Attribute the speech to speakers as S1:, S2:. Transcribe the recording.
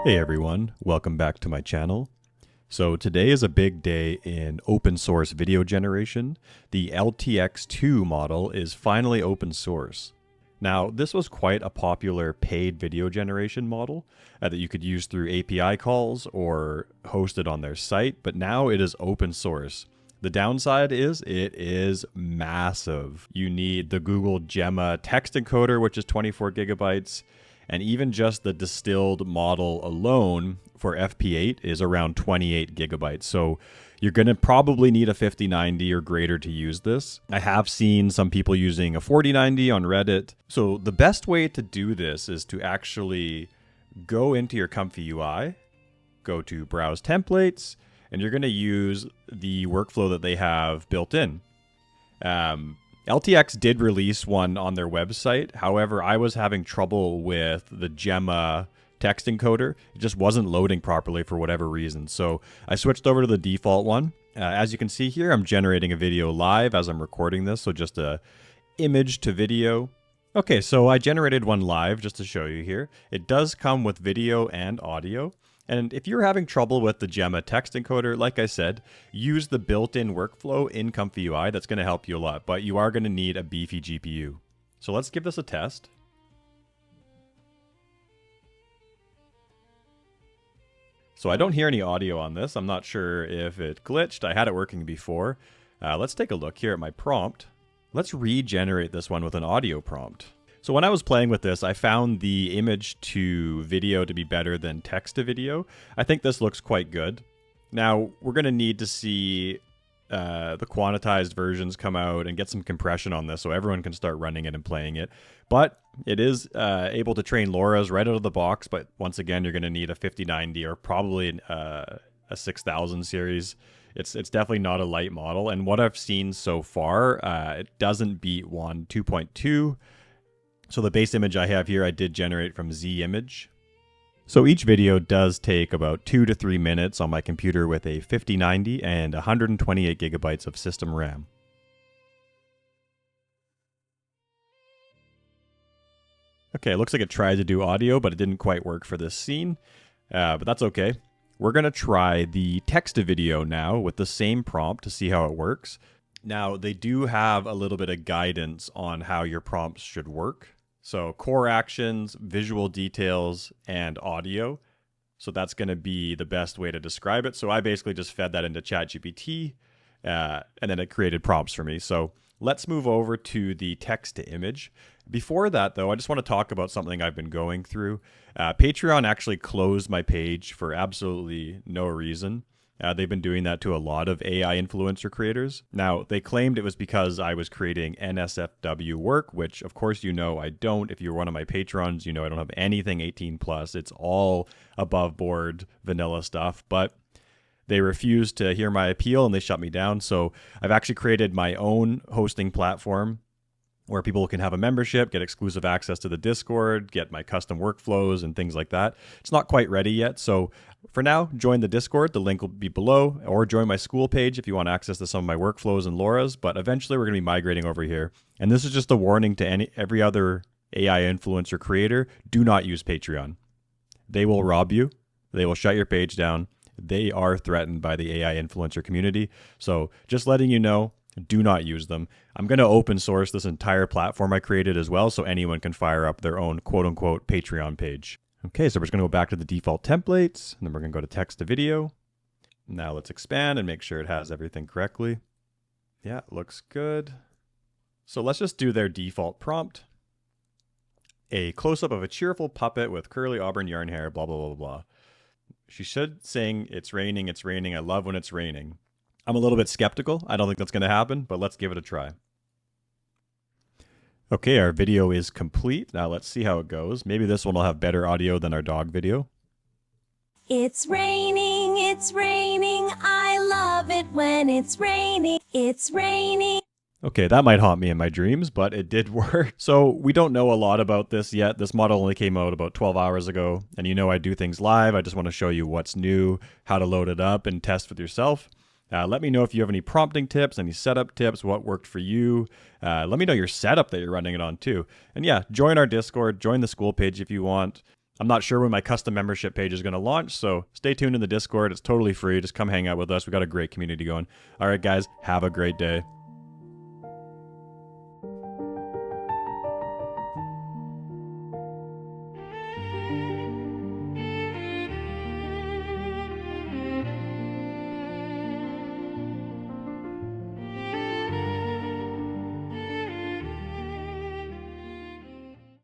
S1: Hey everyone, welcome back to my channel. So today is a big day in open source video generation. The LTX-2 model is finally open source. Now, this was quite a popular paid video generation model that you could use through API calls or hosted on their site, but now it is open source. The downside is it is massive. You need the Google Gemma text encoder, which is 24 gigabytes. And even just the distilled model alone for FP8 is around 28 gigabytes. So you're going to probably need a 5090 or greater to use this. I have seen some people using a 4090 on Reddit. So the best way to do this is to actually go into your ComfyUI, go to Browse Templates, and you're going to use the workflow that they have built in. LTX did release one on their website. However, I was having trouble with the Gemma text encoder. It just wasn't loading properly for whatever reason. So I switched over to the default one. As you can see here, I'm generating a video live as I'm recording this. So just a image to video. Okay, so I generated one live just to show you here. It does come with video and audio. And if you're having trouble with the Gemma text encoder, like I said, use the built-in workflow in ComfyUI. That's going to help you a lot, but you are going to need a beefy GPU. So let's give this a test. So I don't hear any audio on this. I'm not sure if it glitched. I had it working before. Let's take a look here at my prompt. Let's regenerate this one with an audio prompt. So when I was playing with this, I found the image to video to be better than text to video. I think this looks quite good. Now, we're going to need to see the quantized versions come out and get some compression on this so everyone can start running it and playing it. But it is able to train LoRa's right out of the box. But once again, you're going to need a 5090 or probably a 6000 series. It's definitely not a light model. And what I've seen so far, it doesn't beat 2.2. So the base image I have here, I did generate from Z-Image. So each video does take about 2 to 3 minutes on my computer with a 5090 and 128 gigabytes of system RAM. Okay, it looks like it tried to do audio, but it didn't quite work for this scene. But that's okay. We're going to try the text to video now with the same prompt to see how it works. Now, they do have a little bit of guidance on how your prompts should work. So core actions, visual details, and audio. So that's going to be the best way to describe it. So I basically just fed that into ChatGPT, and then it created prompts for me. So let's move over to the text to image. Before that, though, I just want to talk about something I've been going through. Patreon actually closed my page for absolutely no reason. They've been doing that to a lot of AI influencer creators. Now, they claimed it was because I was creating NSFW work, which of course you know I don't. If you're one of my patrons, you know I don't have anything 18 plus. It's all above board vanilla stuff, but they refused to hear my appeal and they shut me down. So I've actually created my own hosting platform where people can have a membership, get exclusive access to the Discord, get my custom workflows and things like that. It's not quite ready yet. So for now, join the Discord. The link will be below, or join my school page if you want access to some of my workflows and LoRa's. But eventually we're going to be migrating over here. And this is just a warning to every other AI influencer creator. Do not use Patreon. They will rob you. They will shut your page down. They are threatened by the AI influencer community. So just letting you know, do not use them. I'm going to open source this entire platform I created as well, so anyone can fire up their own quote-unquote Patreon page. Okay, so we're just going to go back to the default templates, and then we're going to go to text to video. Now let's expand and make sure it has everything correctly. Yeah, looks good. So let's just do their default prompt. A close-up of a cheerful puppet with curly auburn yarn hair, blah, blah, blah, blah. She should sing, it's raining, I love when it's raining. I'm a little bit skeptical. I don't think that's going to happen, but let's give it a try. Okay, our video is complete. Now let's see how it goes. Maybe this one will have better audio than our dog video.
S2: It's raining, I love it when it's raining, it's raining.
S1: Okay, that might haunt me in my dreams, but it did work. So we don't know a lot about this yet. This model only came out about 12 hours ago. And you know I do things live. I just want to show you what's new, how to load it up and test with yourself. Let me know if you have any prompting tips, any setup tips, what worked for you. Let me know your setup that you're running it on too. And yeah, join our Discord, join the school page if you want. I'm not sure when my custom membership page is going to launch, so stay tuned in the Discord. It's totally free. Just come hang out with us. We got a great community going. All right, guys, have a great day.